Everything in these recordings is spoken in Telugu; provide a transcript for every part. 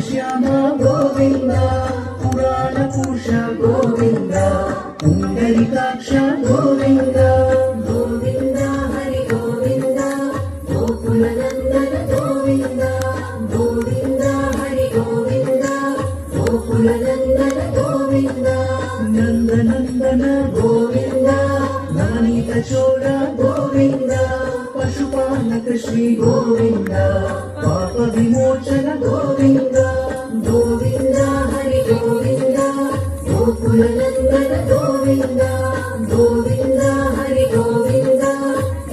శ్యామ గోవింద పురాణ పురుష గోవింద పుండరీకాక్ష గోవింద గోవింద హరి గోవింద గోకుల నందన గోవింద గోవింద హరి గోవింద గోకుల నందన గోవింద నందనందన గోవింద నవనీత చోర గోవింద పశుపాలక శ్రీ గోవింద పాప విమోచన గోవింద గోవింద హరి గోవింద గోకుల నందన గోవింద గోవింద హరి గోవింద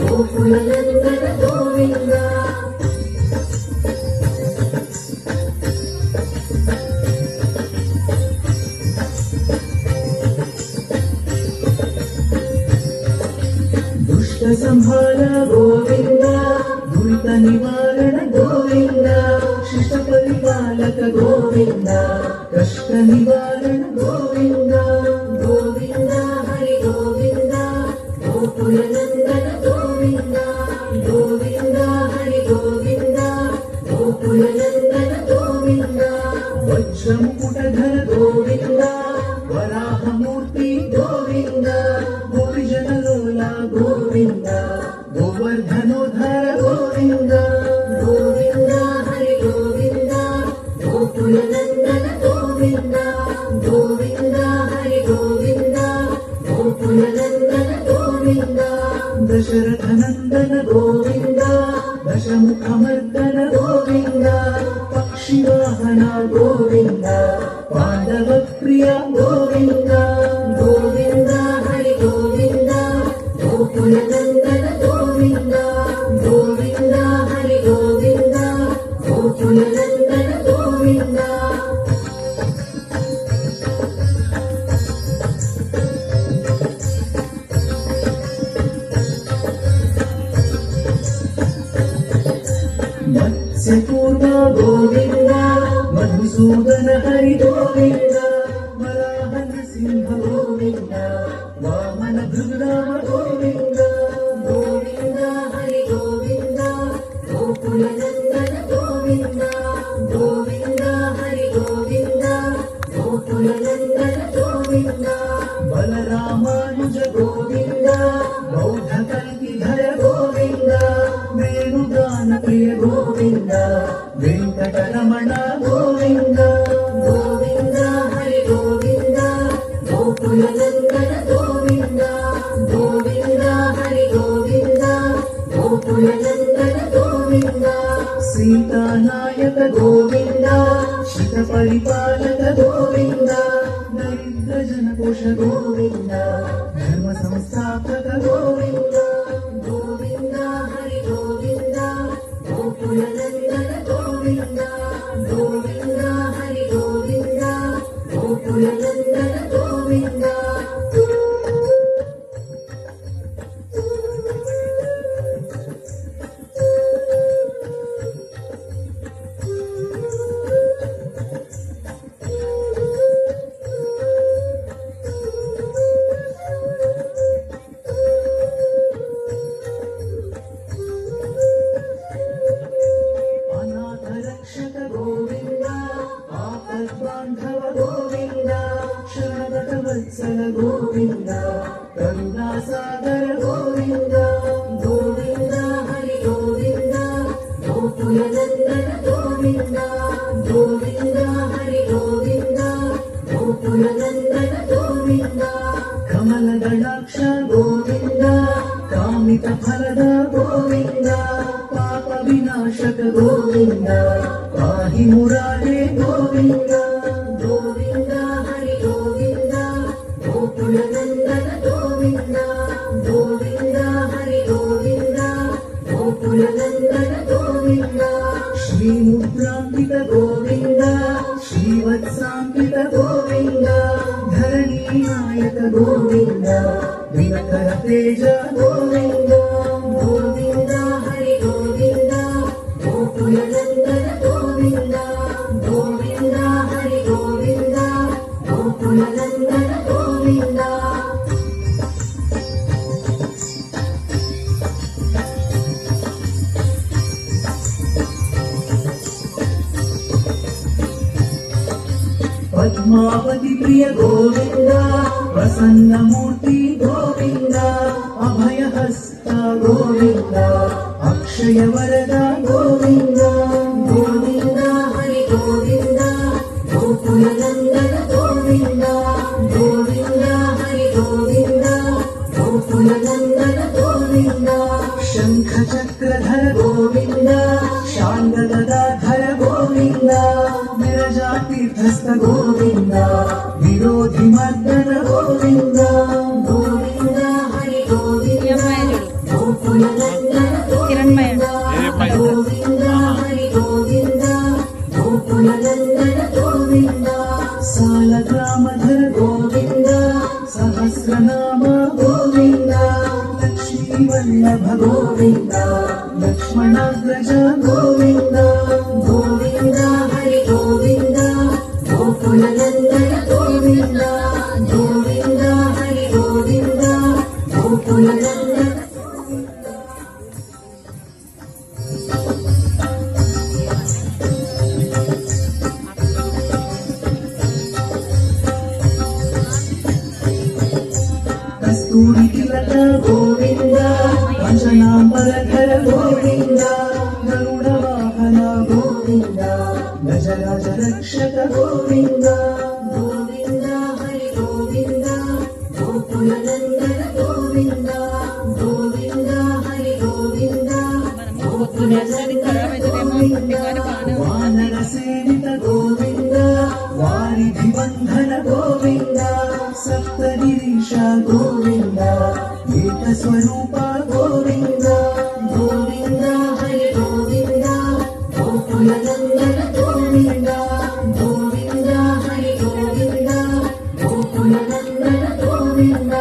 గోకుల నందన గోవింద దుష్ట సంహార గోవింద దురిత నివారణ గోవింద శిష్ట పరిపాలక గోవింద కష్ట నివారణ గోవింద గోవింద హరి గోవింద గోకుల నందన గోవింద గోవింద హరి గోవింద గోకుల నందన గోవింద వజ్రముకుటధర గోవింద వరాహమూర్తి గోవింద గోవిజనలోల గోవింద గోవర్ధనోధర గోవింద గోవింద హరి గోవింద గోకుల నందన గోవింద గోవింద హరి గోవింద గోకుల నందన గోవింద దశరథ నందన గోవింద దశముఖమర్దన గోవింద పక్షివాహన గోవింద పాండవ ప్రియ గోవింద గోవింద హరి గోవింద గోకుల నందన గోవింద గోవింద హరి గోవింద గోకుల నందన గోవింద మత్స్యకూర్మ గోవింద మధుసూదన హరి గోవింద వరాహ నృసింహ గోవింద వామన భృగురామ గోవింద గోవింద హరి గోవింద గోకుల నందన గోవింద గోవింద హరి గోవింద గోకుల నందన గోవింద బలరామానుజ గోవింద బౌద్ధ కల్కిధర గోవింద వేణుగాన ప్రియ గోవింద వెంకటరమణ గోవింద గోవింద హరి గోవింద గోకుల నందన గోవింద గోవింద హరి గోవింద గోకుల నందన గోవింద సీతానాయక గోవింద శిత పరిపాలక గోవింద దరిద్ర జనకోశ గోవింద ధర్మ సంస్థాపక గోవింద గోవింద హరి గోవింద గోకుల నందన గోవింద గోవింద హరి గోవింద గోకుల నందన గోవింద రక్షక గోవింద ఆపద్బాంధవ గోవింద శరణగత వత్సల గోవింద కరుణాసాగర గోవింద గోవింద హరి గోవింద గోకుల నందన గోవింద గోవింద హరి గోవింద గోకుల నందన గోవింద కమల దళాక్ష గోవింద కామిత ఫలద గోవింద పాప వినాశక గోవింద పాహి మురారే గోవింద గోవింద హరి గోవింద గోకుల నందన గోవింద గోవింద హరి గోవింద గోకుల నందన గోవింద శ్రీముద్రాంకిత గోవింద శ్రీవత్సాంకిత గోవింద ధరణీ నాయక గోవింద దినకర తేజ గోవింద గోవింద హరి గోవింద గోకుల నందన గోవింద గోవింద హరి గోవింద గోకుల నందన గోవింద పద్మావతి ప్రియ గోవింద ప్రసన్నమూర్తి గోవింద అభయహస్త గోవింద అక్షయ వరద గోవింద గోవింద హరి గోవింద గోకుల నందన గోవింద గోవింద హరి గోవింద గోకుల నందన గోవింద శంఖ చక్రధర గోవింద శాంగగదాధర గోవింద విరజాతీర్థస్థ గోవింద విరోధి మర్దన గోవింద గోవింద హరి గోవింద గోకుల నందన గోవింద గోవింద హరి గోవింద గోకుల నందన గోవింద సాలగ్రామధర గోవింద సహస్రనామ గోవింద లక్ష్మీ వల్లభ గోవింద లక్ష్మణాగ్రజ గోవింద గోవింద హరి గోవింద గోకుల నందన గోవింద గోవింద హరి గోవింద గోకుల నందన కస్తూరి తిలక గోవింద పంచనాంబరధర గోవింద గరుడ వాహన గోవింద గజరాజ రక్షక గోవింద గోవింద హరి గోవింద గోకుల నందన గోవింద గోవింద హరి గోవింద గోకుల నందన గోవింద వానర సేవిత గోవింద వారిధి బంధన గోవింద సప్తగిరీశ గోవింద ఏక స్వరూప గోవింద గోవింద హరి గోవింద గోకుల నందన గోవింద గోవింద హరి గోవింద గోకుల నందన గోవింద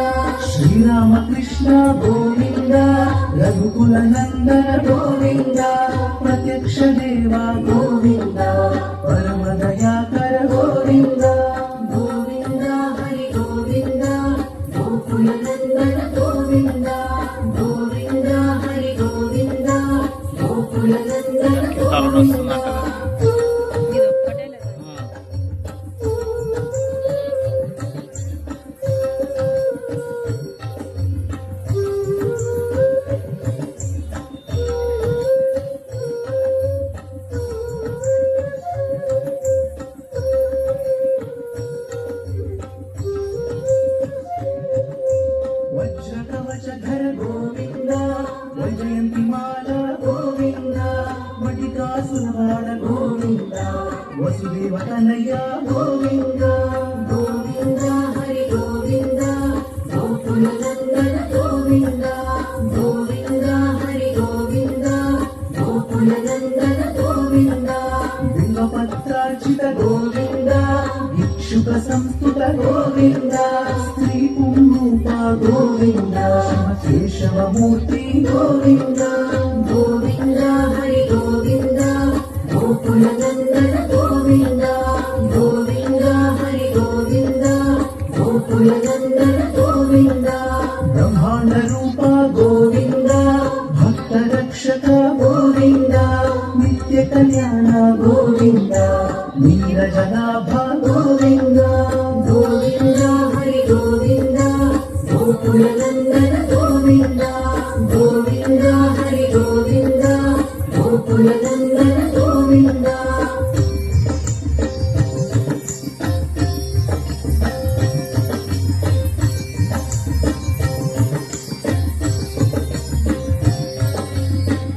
శ్రీరామకృష్ణ గోవింద రఘుకుల నందన గోవింద ప్రత్యక్ష దేవ గోవింద పరమ దయాకర గోవింద గోవింద హరి గోవింద గోకుల నందన గోవింద గోవింద హరి గోవింద గోకుల నందన గోవింద వజ్రకవచధర గోవింద వైజయంతి మాల గోవింద వటికాసురవాడ గోవింద వసుదేవ తనయ గోవింద గోవింద హరి గోవింద గోకుల నందన గోవింద గోవింద హరి గోవింద గోకుల నందన గోవింద బిల్వపత్రార్చిత గోవింద భిక్షుక సంస్థుత గోవింద స్త్రీ పుంరూప గోవింద కేశవమూర్తి గోవింద గోవింద హరి గోవింద గోకుల నందన గోవింద గోవింద హరి గోవింద గోకుల నందన గోవింద బ్రహ్మాండ రూప గోవింద భక్త రక్షక గోవింద నిత్య కళ్యాణ గోవింద నీరజనాభ గోవింద గోవింద హరి గోవింద గోకుల నందన గోవింద గోవింద హరి గోవింద గోకుల నందన గోవింద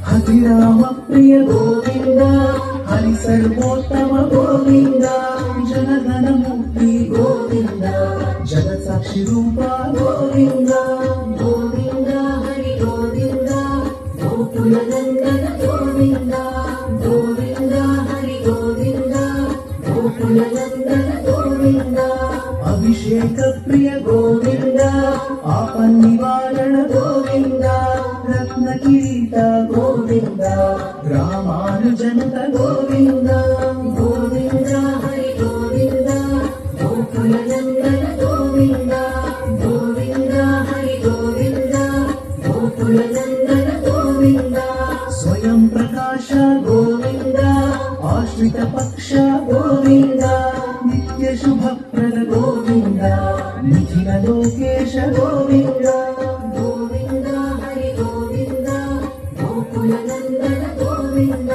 హరిరామ ప్రియ గోవింద హరి సర్వో పురుషోత్తమ గోవింద జనగణమూర్తి గోవింద జగత్ సాక్షి రూప గోవింద గోవింద హరి గోవింద గోకుల నందన గోవింద గోవింద హరి గోవింద గోకుల నందన గోవింద అభిషేక ప్రియ గోవింద ఆపన్నివారణ గోవింద రత్న కిరీట గోవింద రామానుజంత గోవింద గోవింద హరి గోవింద గోకుల నందన గోవింద గోవింద హరి గోవింద గోకుల నందన గోవింద స్వయం ప్రకాశ గోవింద ఆశ్రిత పక్ష గోవింద నిత్య శుభప్రద గోవింద నిఖిల లోకేశ గోవింద గోవింద హరి గోవింద గోకుల నందన గోవింద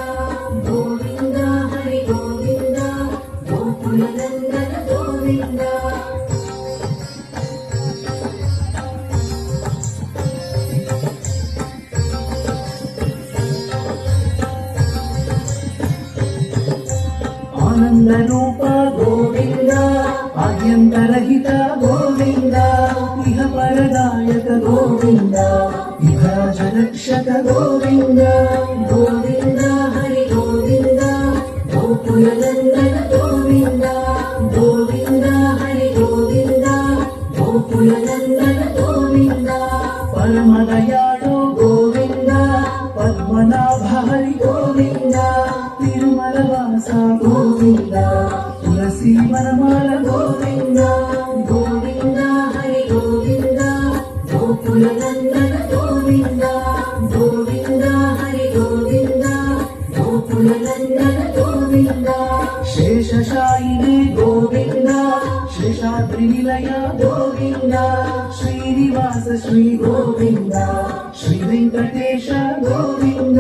గోవింద హరి గోవింద గోకుల నందన గోవింద ఆనంద రూప గోవింద ఆద్యంతరహిత గోవింద ఇహ పరదాయక గోవింద ఇహరాజ రక్షక గోవింద గోవింద హరి గోవింద గోకుల నందన గోవింద గోవింద హరి గోవింద గోకుల నందన గోవింద పరమదయాళో గోవింద పద్మనాభ హరి గోవింద తిరుమల వాస గోవింద తులసి వనమాల గోవింద గోవింద హరి గోవింద గోకుల నందన గోవింద గోవింద హరి గోవింద గోకుల నందన గోవింద శేషశాయిని గోవింద శేషాద్రి నిలయ గోవింద శ్రీనివాస శ్రీ గోవింద శ్రీ వెంకటేశ గోవింద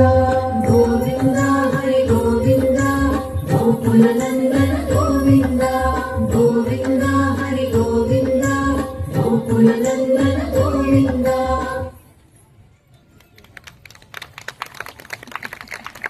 గోవింద హరి గోవింద గోకుల నందన గోవింద గోవింద హరి గోవింద గోకుల నందన